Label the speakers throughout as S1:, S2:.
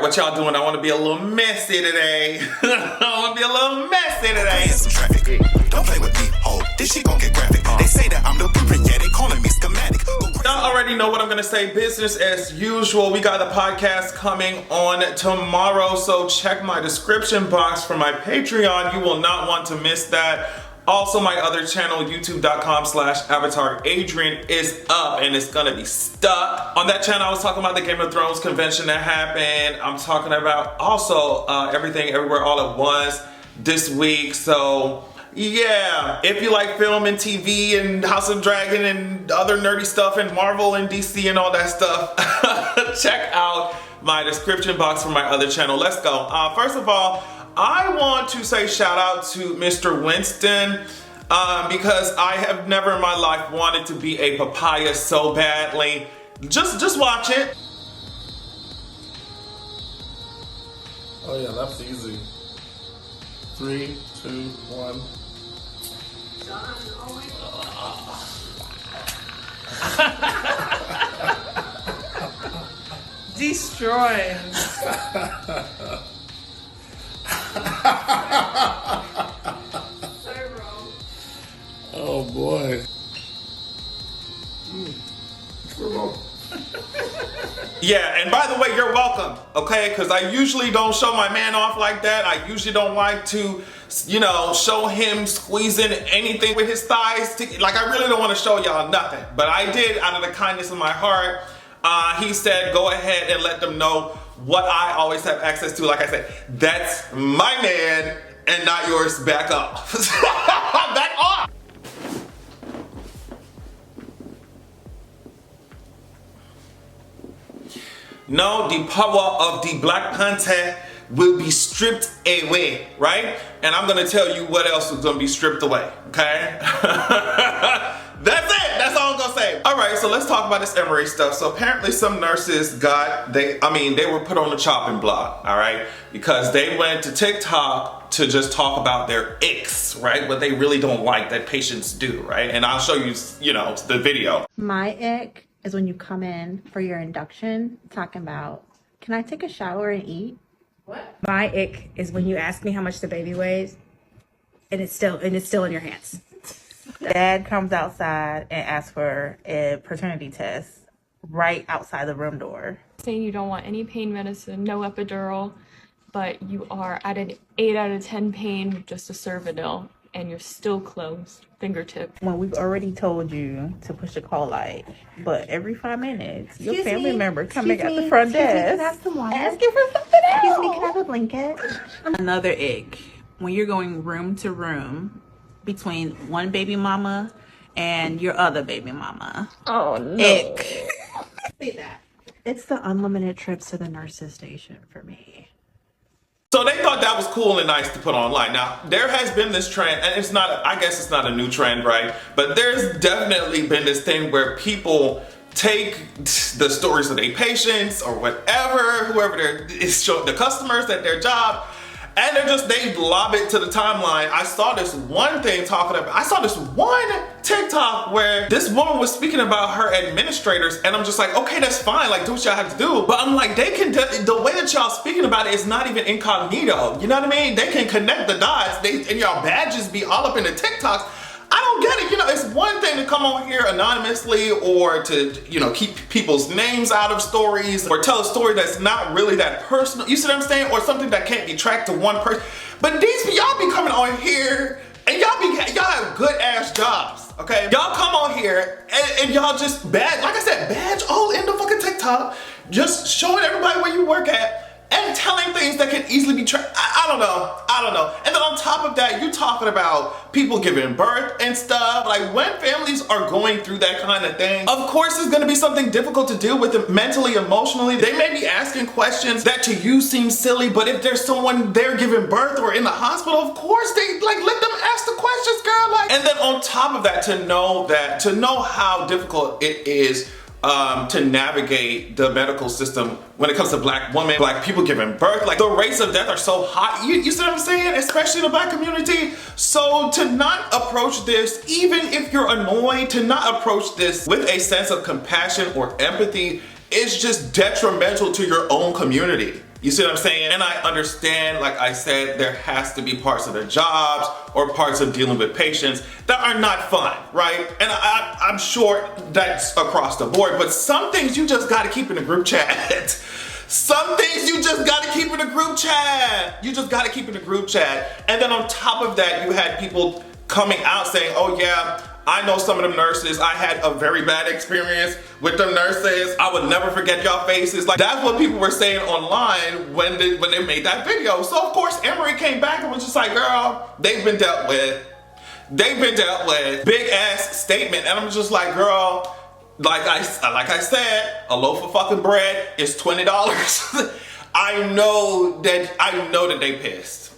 S1: what y'all doing? I want to be a little messy today. I want to be a little messy today.
S2: Some traffic. Don't play with me, ho. This shit gon' get graphic. They say that I'm the blueprint, yeah, they calling me schematic.
S1: Y'all already know what I'm gonna say. Business as usual. We got the podcast coming on tomorrow, so check my description box for my Patreon. You will not want to miss that. Also, my other channel, youtube.com/AvatarAdrian, is up and it's gonna be stuck. On that channel, I was talking about the Game of Thrones convention that happened. I'm talking about also Everything Everywhere All at Once this week. So yeah, if you like film and TV and House of Dragon and other nerdy stuff and Marvel and DC and all that stuff, check out my description box for my other channel. Let's go. First of all, I want to say shout out to Mr. Winston because I have never in my life wanted to be a papaya so badly. Just watch it.
S3: Oh yeah, that's easy. 3, 2, 1.
S4: Destroyed.
S3: Oh boy.
S1: Yeah, and by the way, you're welcome, okay? Because I usually don't show my man off like that. I usually don't like to, you know, show him squeezing anything with his thighs. Like, I really don't want to show y'all nothing. But I did out of the kindness of my heart. He said, go ahead and let them know what I always have access to. Like I said, that's my man and not yours. Back up. Back off. No, the power of the Black Panther will be stripped away, right? And I'm gonna tell you what else is gonna be stripped away, okay? That's it, that's all I'm gonna say. All right, so let's talk about this Emory stuff. So apparently some nurses they were put on the chopping block, all right? Because they went to TikTok to just talk about their icks, right? What they really don't like that patients do, right? And I'll show you, you know, the video.
S5: My ick is when you come in for your induction talking about, can I take a shower and eat?
S4: What? My ick is when you ask me how much the baby weighs and it's still in your hands.
S5: Dad comes outside and asks for a paternity test right outside the room door.
S6: Saying you don't want any pain medicine, no epidural, but you are at an 8 out of 10 pain with just a Cervidil and you're still closed, fingertip.
S5: When we've already told you to push the call light, but every 5 minutes, your family member coming at the front desk asking for something else. Excuse me, can I have a blanket? Another ick, when you're going room to room between one baby mama and your other baby mama.
S6: Oh no.
S5: Ick. Say that. It's the unlimited trips to the nurse's station for me.
S1: So they thought that was cool and nice to put online. Now, there has been this trend, and it's not, I guess it's not a new trend, right? But there's definitely been this thing where people take the stories of their patients or whatever, whoever the customers at their job, and they lob it to the timeline. I saw this one TikTok where this woman was speaking about her administrators, and I'm just like, okay, that's fine, like do what y'all have to do. But I'm like, the way that y'all speaking about it is not even incognito. You know what I mean? They can connect the dots, and y'all badges be all up in the TikToks. I don't get it. You know, it's one thing to come on here anonymously or to, you know, keep people's names out of stories or tell a story that's not really that personal. You see what I'm saying? Or something that can't be tracked to one person. But y'all be coming on here and y'all have good ass jobs, okay? Y'all come on here and y'all just badge all in the fucking TikTok, just showing everybody where you work at and telling things that can easily be tracked. I don't know. And then on top of that, you talking about people giving birth and stuff. Like, when families are going through that kind of thing, of course it's gonna be something difficult to deal with them mentally, emotionally. They may be asking questions that to you seem silly, but if there's someone there giving birth or in the hospital, of course they let them ask the questions, girl. Like, and then on top of that, to know how difficult it is to navigate the medical system when it comes to Black women, Black people giving birth. Like, the rates of death are so high. You see what I'm saying? Especially in the Black community. So to not approach this, even if you're annoyed, to not approach this with a sense of compassion or empathy is just detrimental to your own community. You see what I'm saying? And I understand, like I said, there has to be parts of their jobs or parts of dealing with patients that are not fun, right? And I'm sure that's across the board, but some things you just gotta keep in the group chat. Some things you just gotta keep in the group chat. You just gotta keep in the group chat. And then on top of that, you had people coming out saying, oh yeah, I know some of them nurses. I had a very bad experience with them nurses. I would never forget y'all faces. Like, that's what people were saying online when they made that video. So of course, Emory came back and was just like, girl, they've been dealt with. They've been dealt with. Big ass statement. And I'm just like, girl, like I said, a loaf of fucking bread is $20. I know that they pissed.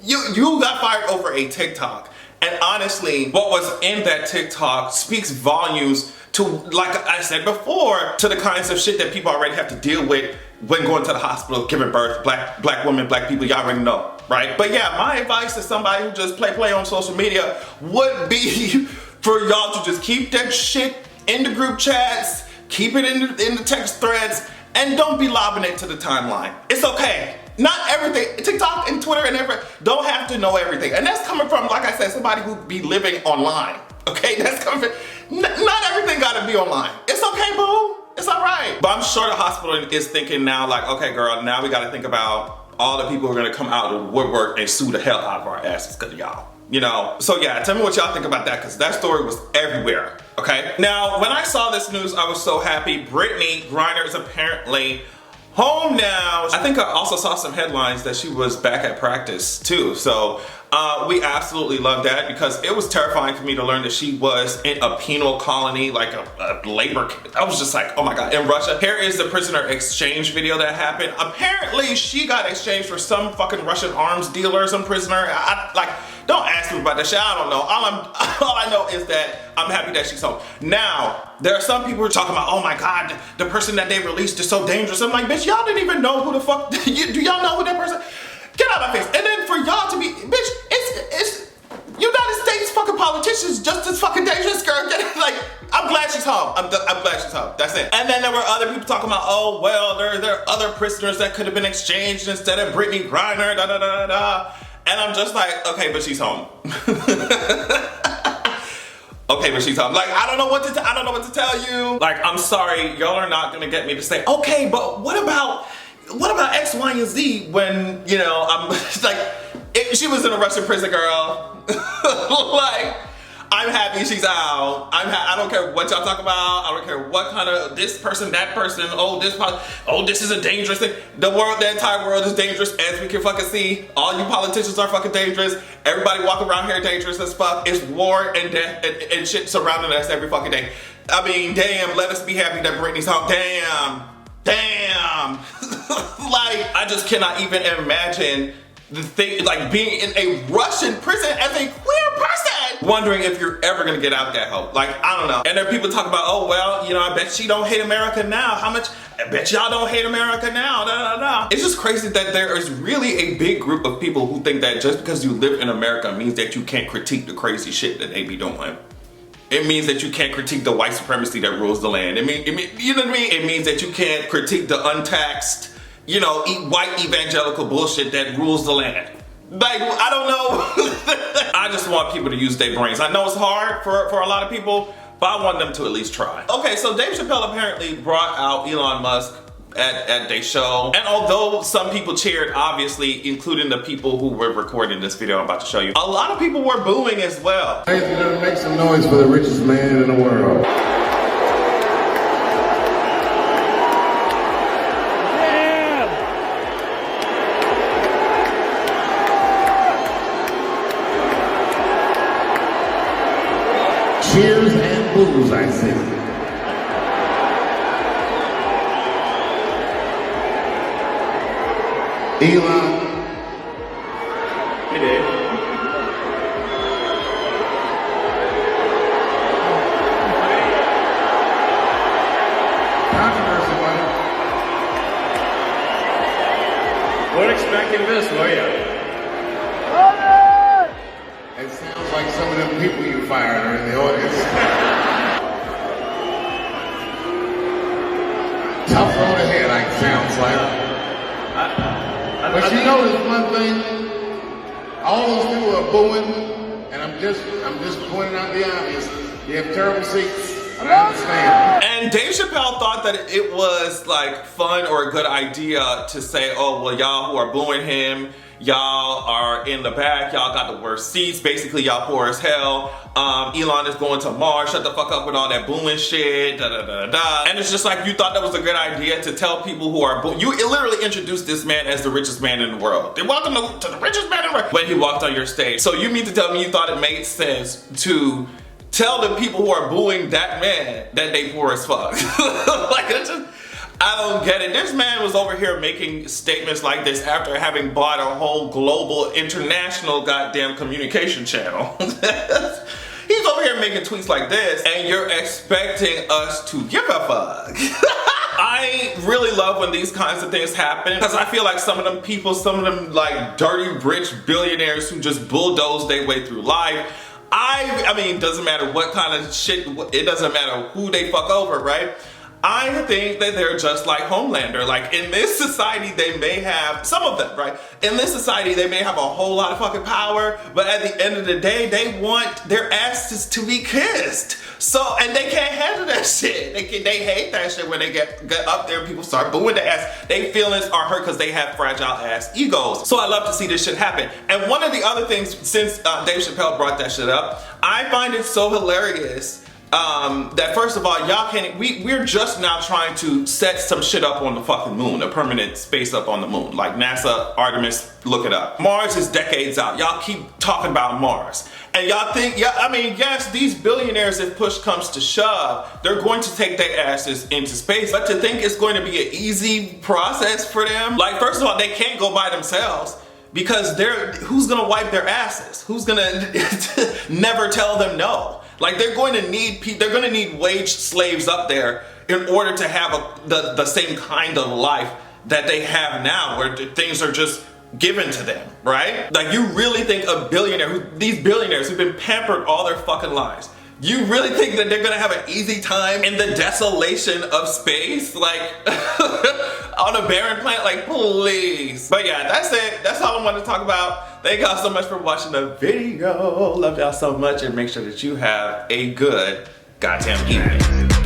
S1: You got fired over a TikTok. And honestly, what was in that TikTok speaks volumes to, like I said before, to the kinds of shit that people already have to deal with when going to the hospital, giving birth, black women, black people, y'all already know, right? But yeah, my advice to somebody who just play on social media would be for y'all to just keep that shit in the group chats, keep it in the text threads, and don't be lobbing it to the timeline. It's okay. Not everything, TikTok and Twitter and everything, don't have to know everything. And that's coming from, like I said, somebody who be living online, okay? That's coming from, not everything gotta be online. It's okay, boo, it's all right. But I'm sure the hospital is thinking now, like, okay, girl, now we gotta think about all the people who are gonna come out of the woodwork and sue the hell out of our asses because of y'all, you know? So yeah, tell me what y'all think about that, because that story was everywhere, okay? Now, when I saw this news, I was so happy. Brittney Griner is apparently home now. I think I also saw some headlines that she was back at practice too. So we absolutely love that, because it was terrifying for me to learn that she was in a penal colony, like a labor. I was just like, oh my God, in Russia. Here is the prisoner exchange video that happened. Apparently she got exchanged for some fucking Russian arms dealer, some prisoner. Don't ask me about that shit, I don't know. All I know is that I'm happy that she's home. Now, there are some people who are talking about, oh my God, the person that they released is so dangerous. I'm like, bitch, y'all didn't even know who the fuck, do y'all know who that person? Get out of my face. And then for y'all to be, bitch, it's United States fucking politicians just as fucking dangerous, girl. Like, I'm glad she's home. I'm glad she's home, that's it. And then there were other people talking about, oh, well, there are other prisoners that could have been exchanged instead of Brittney Griner, da da da da da. And I'm just like, okay, but she's home. Okay, but she's home. Like, I don't know what to tell you. Like, I'm sorry, y'all are not gonna get me to say, okay, but what about X, Y, and Z when, you know, I'm like, she was in a Russian prison, girl. Like, I'm happy she's out. I don't care what y'all talk about. I don't care what kind of this person, that person, this is a dangerous thing. The entire world is dangerous, as we can fucking see. All you politicians are fucking dangerous. Everybody walking around here dangerous as fuck. It's war and death and shit surrounding us every fucking day. I mean, damn, let us be happy that Brittney's home. Damn. Like, I just cannot even imagine the thing, like being in a Russian prison as a queer person, wondering if you're ever gonna get out that hole. Like, I don't know. And there are people talking about, oh, well, you know, I bet she don't hate America now. I bet y'all don't hate America now, da, da, da. It's just crazy that there is really a big group of people who think that just because you live in America means that you can't critique the crazy shit that they be doing. It means that you can't critique the white supremacy that rules the land. You know what I mean? It means that you can't critique the untaxed, you know, white evangelical bullshit that rules the land. Like, I don't know. I just want people to use their brains. I know it's hard for a lot of people, but I want them to at least try. Okay, so Dave Chappelle apparently brought out Elon Musk at their show. And although some people cheered, obviously, including the people who were recording this video I'm about to show you, a lot of people were booing as well.
S3: Ladies and gentlemen, make some noise for the richest man in the world. Cheers and boos, I say. Elon.
S1: He did.
S3: Controversy, buddy.
S7: Weren't expecting this, were you?
S3: It sounds like some of them people you fired are in the audience. Tough road ahead, it sounds like. But you know there's one thing. All those people are booing, and I'm just pointing out the obvious. They have terrible seats. I understand.
S1: And Dave Chappelle thought that it was like fun or a good idea to say, oh, well, y'all who are booing him, y'all are in the back, y'all got the worst seats, basically y'all poor as hell. Elon is going to Mars, shut the fuck up with all that booing shit, da da da da. And it's just like, you thought that was a good idea to tell people who are booing. You literally introduced this man as the richest man in the world. They welcome to the richest man in the world when he walked on your stage. So you mean to tell me you thought it made sense to tell the people who are booing that man that they poor as fuck? Like, it's just, I don't get it. This man was over here making statements like this after having bought a whole global, international goddamn communication channel. He's over here making tweets like this, and you're expecting us to give a fuck. I really love when these kinds of things happen, because I feel like some of them people, some of them like dirty, rich billionaires who just bulldoze their way through life, I mean, doesn't matter what kind of shit, it doesn't matter who they fuck over, right? I think that they're just like Homelander. Like, in this society, they may have, some of them, right? In this society, they may have a whole lot of fucking power, but at the end of the day, they want their asses to be kissed. So, and they can't handle that shit. They hate that shit when they get up there and people start booing the ass. They feelings are hurt because they have fragile ass egos. So I love to see this shit happen. And one of the other things, since Dave Chappelle brought that shit up, I find it so hilarious that first of all, y'all can't, we're just now trying to set some shit up on the fucking moon, a permanent space up on the moon, like NASA, Artemis, look it up. Mars is decades out. Y'all keep talking about Mars. And y'all think, yeah, I mean, yes, these billionaires, if push comes to shove, they're going to take their asses into space. But to think it's going to be an easy process for them, like, first of all, they can't go by themselves. Because who's gonna wipe their asses? Who's gonna never tell them no? Like, they're going to need wage slaves up there in order to have the same kind of life that they have now, where things are just given to them, right? Like, you really think a billionaire, these billionaires who've been pampered all their fucking lives, you really think that they're gonna have an easy time in the desolation of space? Like, on a barren planet? Like, please. But yeah, that's it. That's all I wanted to talk about. Thank y'all so much for watching the video. Love y'all so much, and make sure that you have a good goddamn evening.